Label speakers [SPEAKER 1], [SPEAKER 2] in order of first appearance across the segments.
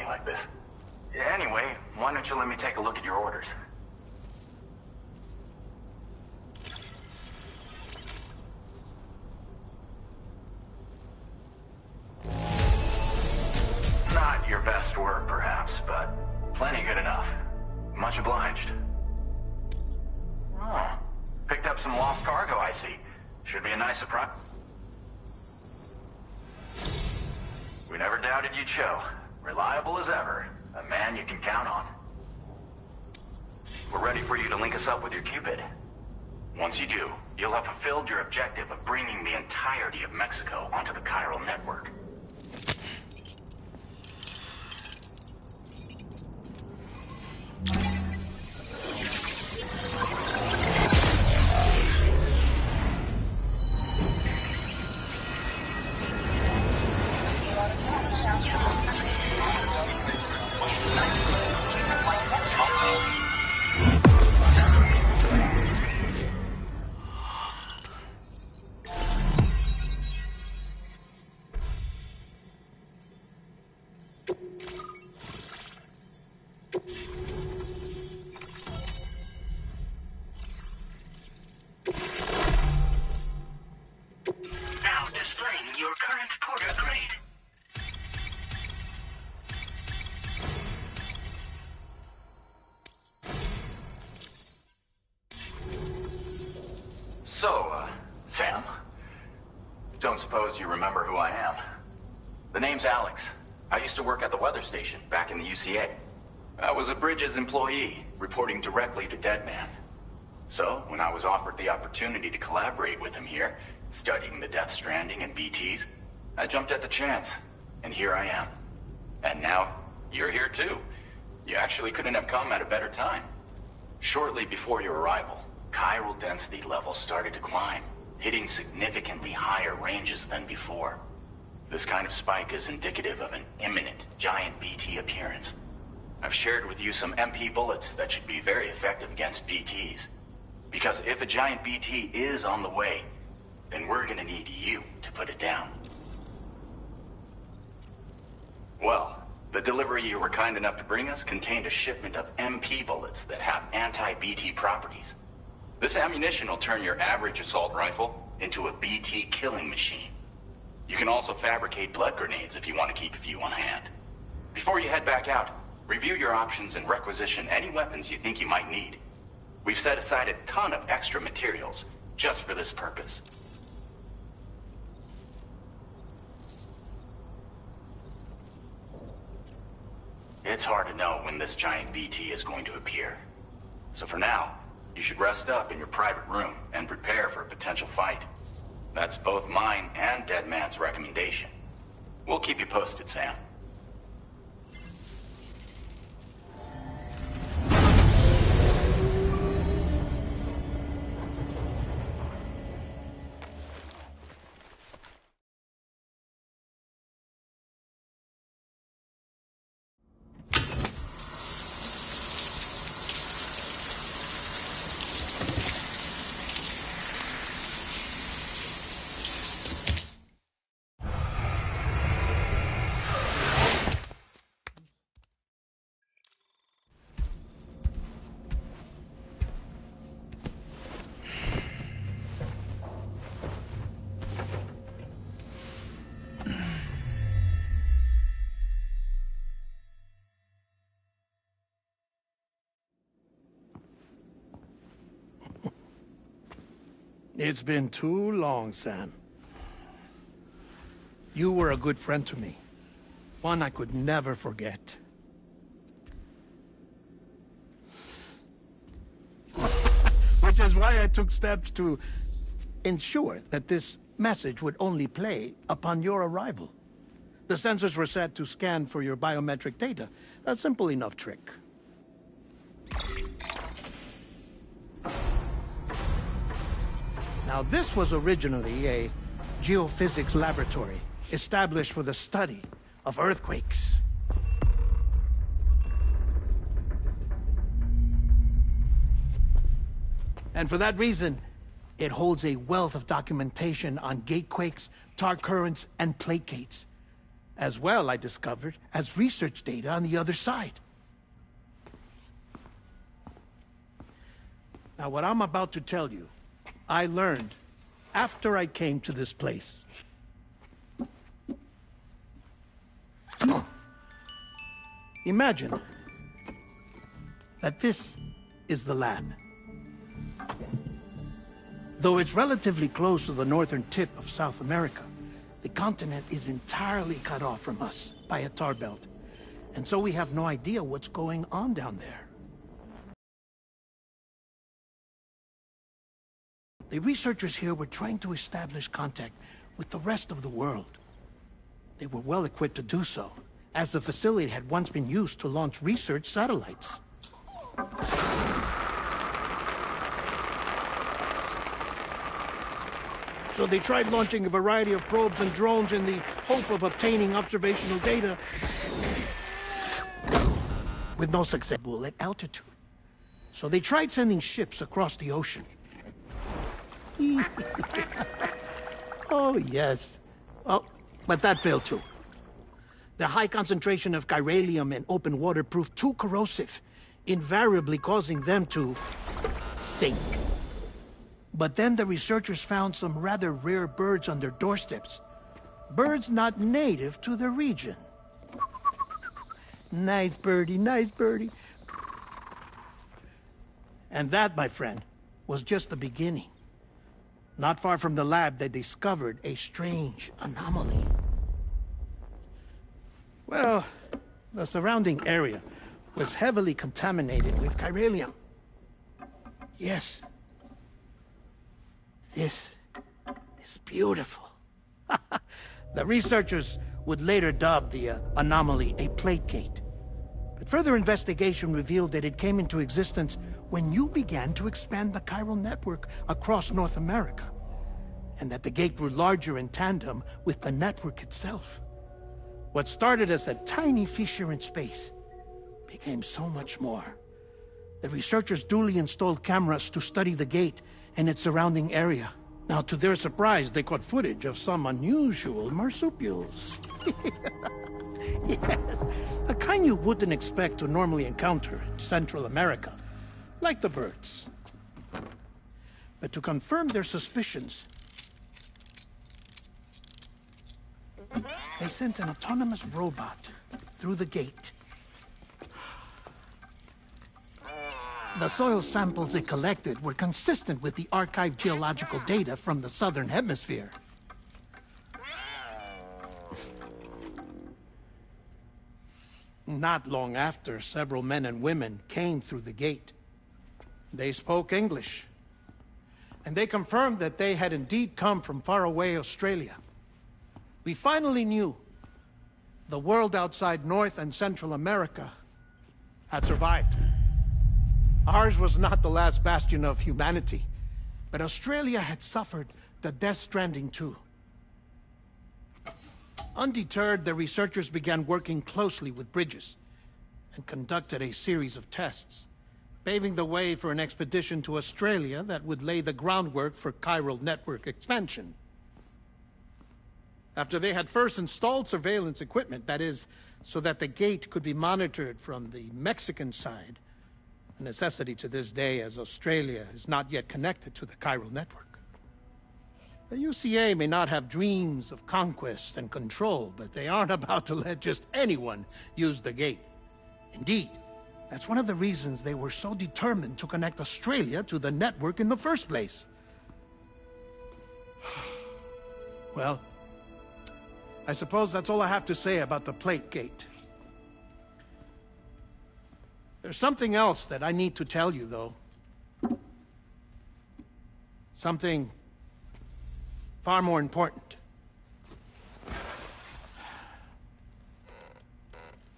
[SPEAKER 1] me like this. Anyway, why don't you let me take a look at your orders? Not your best work, perhaps, but plenty good enough. Much obliged. Oh, picked up some lost cargo, I see. Should be a nice surprise. We never doubted you'd show. Reliable as ever. A man you can count on. We're ready for you to link us up with your Cupid. Once you do, you'll have fulfilled your objective of bringing the entirety of Mexico onto the chiral network. Sam? Don't suppose you remember who I am? The name's Alex. I used to work at the weather station back in the UCA. I was a Bridges employee, reporting directly to Deadman. So, when I was offered the opportunity to collaborate with him here, studying the Death Stranding and BTs, I jumped at the chance, and here I am. And now, you're here too. You actually couldn't have come at a better time. Shortly before your arrival, chiral density levels started to climb, hitting significantly higher ranges than before. This kind of spike is indicative of an imminent giant BT appearance. I've shared with you some MP bullets that should be very effective against BTs. Because if a giant BT is on the way, then we're gonna need you to put it down. Well, the delivery you were kind enough to bring us contained a shipment of MP bullets that have anti-BT properties. This ammunition will turn your average assault rifle into a BT killing machine. You can also fabricate blood grenades if you want to keep a few on hand. Before you head back out, review your options and requisition any weapons you think you might need. We've set aside a ton of extra materials just for this purpose. It's hard to know when this giant BT is going to appear. So for now, you should rest up in your private room and prepare for a potential fight. That's both mine and Deadman's recommendation. We'll keep you posted, Sam.
[SPEAKER 2] It's been too long, Sam. You were a good friend to me. One I could never forget. Which is why I took steps to ensure that this message would only play upon your arrival. The sensors were set to scan for your biometric data. A simple enough trick. Now, this was originally a geophysics laboratory established for the study of earthquakes. And for that reason, it holds a wealth of documentation on gatequakes, tar currents, and placates. as well, I discovered, as research data on the other side. Now, what I'm about to tell you, I learned after I came to this place. Imagine that this is the lab. Though it's relatively close to the northern tip of South America, the continent is entirely cut off from us by a tar belt. And so we have no idea what's going on down there. The researchers here were trying to establish contact with the rest of the world. They were well equipped to do so, as the facility had once been used to launch research satellites. So they tried launching a variety of probes and drones in the hope of obtaining observational data, with no success at altitude. So they tried sending ships across the ocean. Oh, yes. Oh, but that failed too. The high concentration of chiralium in open water proved too corrosive, invariably causing them to sink. But then the researchers found some rather rare birds on their doorsteps. Birds not native to the region. Nice birdie, nice birdie. And that, my friend, was just the beginning. Not far from the lab, they discovered a strange anomaly. Well, the surrounding area was heavily contaminated with chiralium. Yes. This is beautiful. The researchers would later dub the anomaly a plate gate. But further investigation revealed that it came into existence when you began to expand the chiral network across North America, and that the gate grew larger in tandem with the network itself. What started as a tiny fissure in space became so much more. The researchers duly installed cameras to study the gate and its surrounding area. Now, to their surprise, they caught footage of some unusual marsupials. Yes, a kind you wouldn't expect to normally encounter in Central America, like the birds. But to confirm their suspicions, they sent an autonomous robot through the gate. The soil samples it collected were consistent with the archived geological data from the southern hemisphere. Not long after, several men and women came through the gate. They spoke English, and they confirmed that they had indeed come from faraway Australia. We finally knew the world outside North and Central America had survived. Ours was not the last bastion of humanity, but Australia had suffered the death stranding too. Undeterred, the researchers began working closely with Bridges and conducted a series of tests, paving the way for an expedition to Australia that would lay the groundwork for chiral network expansion. After they had first installed surveillance equipment, that is, so that the gate could be monitored from the Mexican side, a necessity to this day as Australia is not yet connected to the chiral network. The UCA may not have dreams of conquest and control, but they aren't about to let just anyone use the gate. Indeed, that's one of the reasons they were so determined to connect Australia to the network in the first place. Well, I suppose that's all I have to say about the plate gate. There's something else that I need to tell you, though. Something far more important.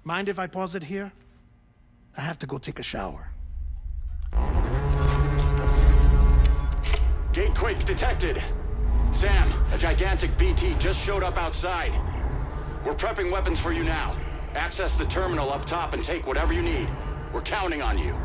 [SPEAKER 2] Mind if I pause it here? I have to go take a shower.
[SPEAKER 1] Gate quake detected. Sam, a gigantic BT just showed up outside. We're prepping weapons for you now. Access the terminal up top and take whatever you need. We're counting on you.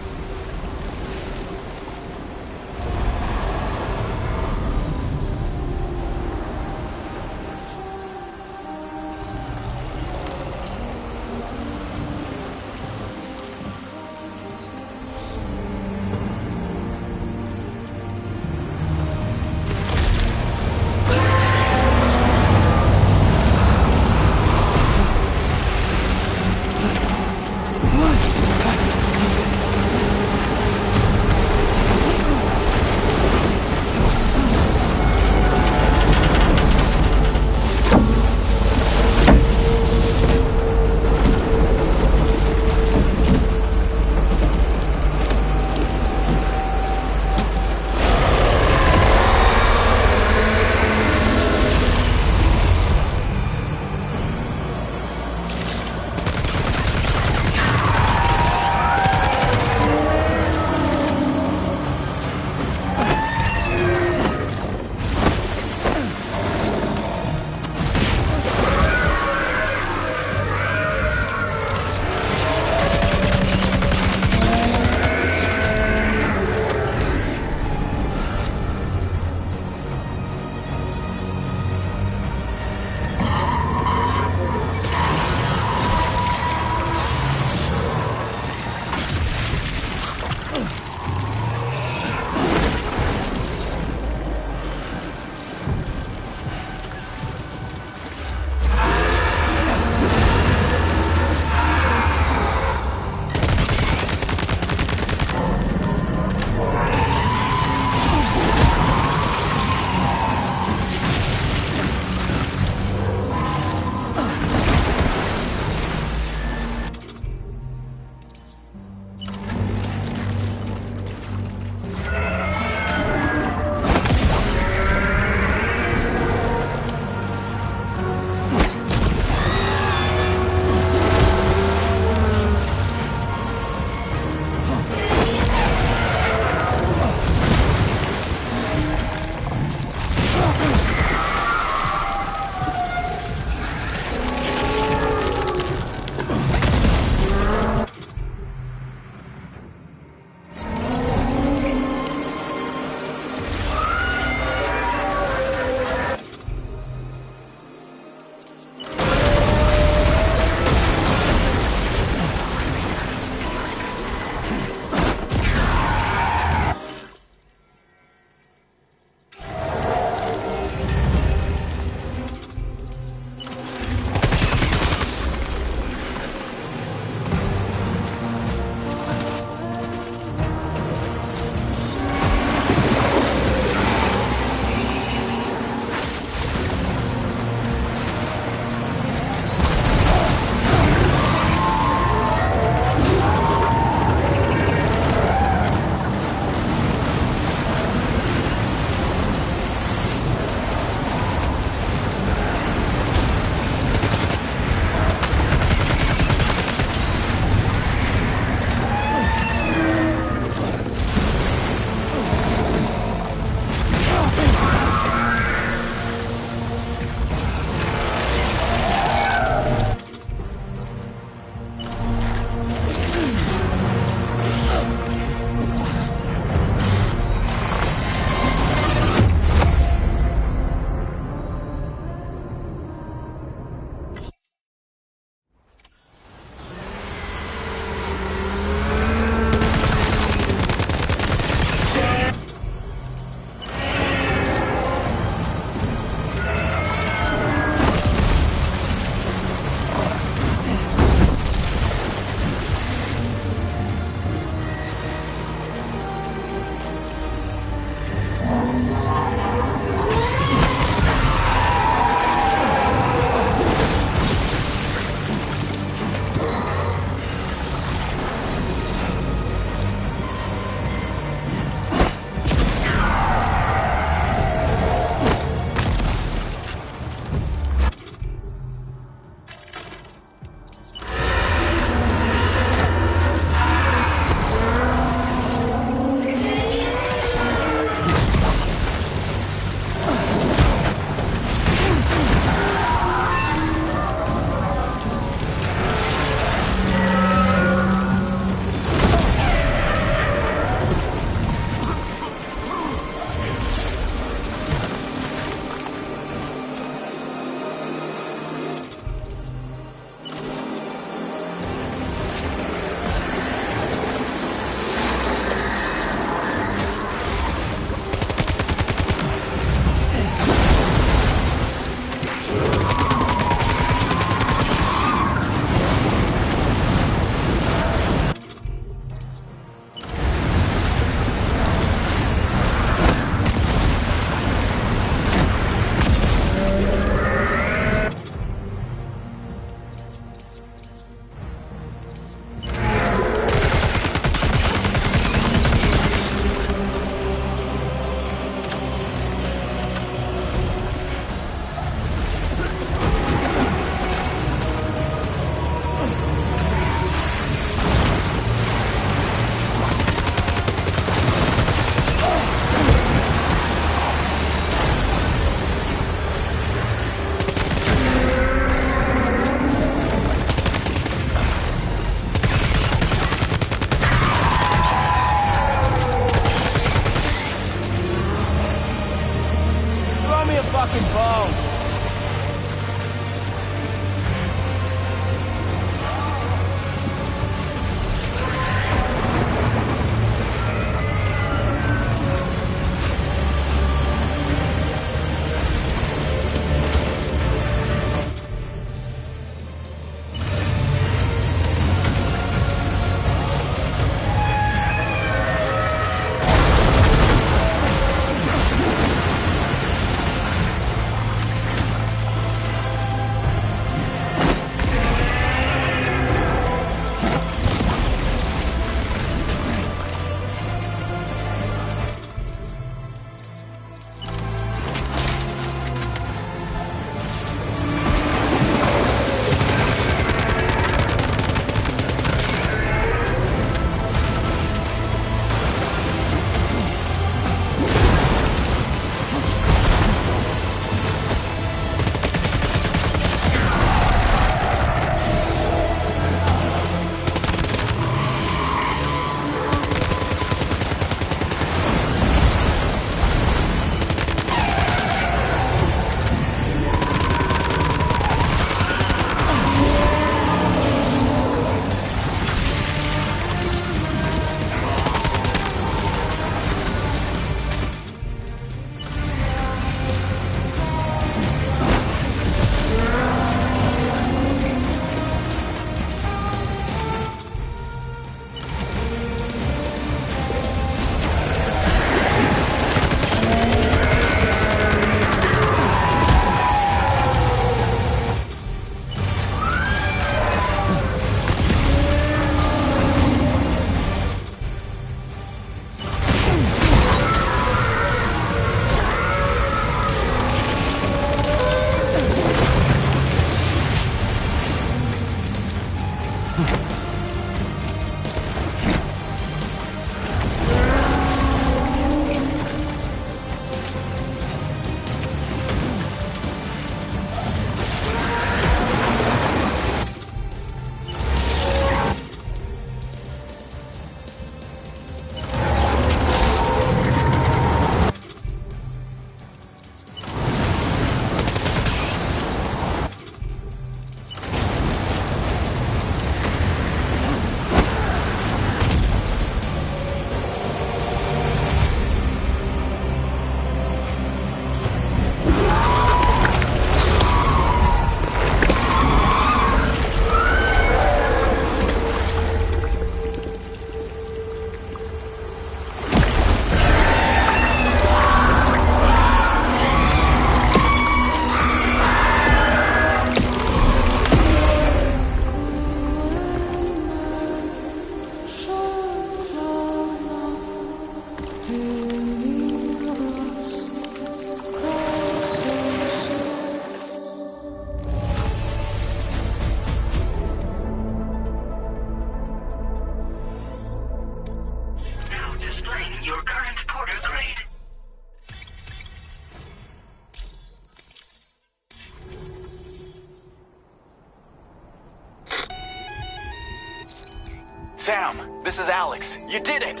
[SPEAKER 1] Sam, this is Alex. You did it!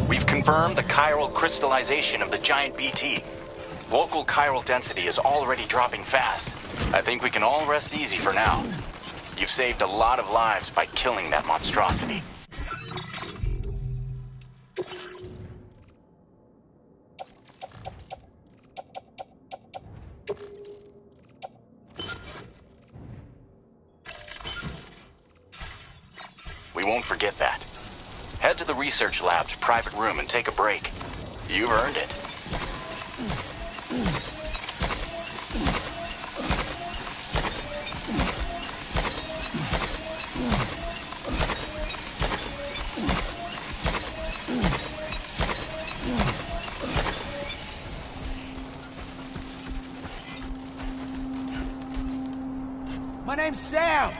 [SPEAKER 1] We've confirmed the chiral crystallization of the giant BT. Local chiral density is already dropping fast. I think we can all rest easy for now. You've saved a lot of lives by killing that monstrosity. We won't forget that. Head to the research lab's private room and take a break. You've earned it.
[SPEAKER 3] My name's Sam!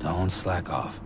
[SPEAKER 4] Don't slack off.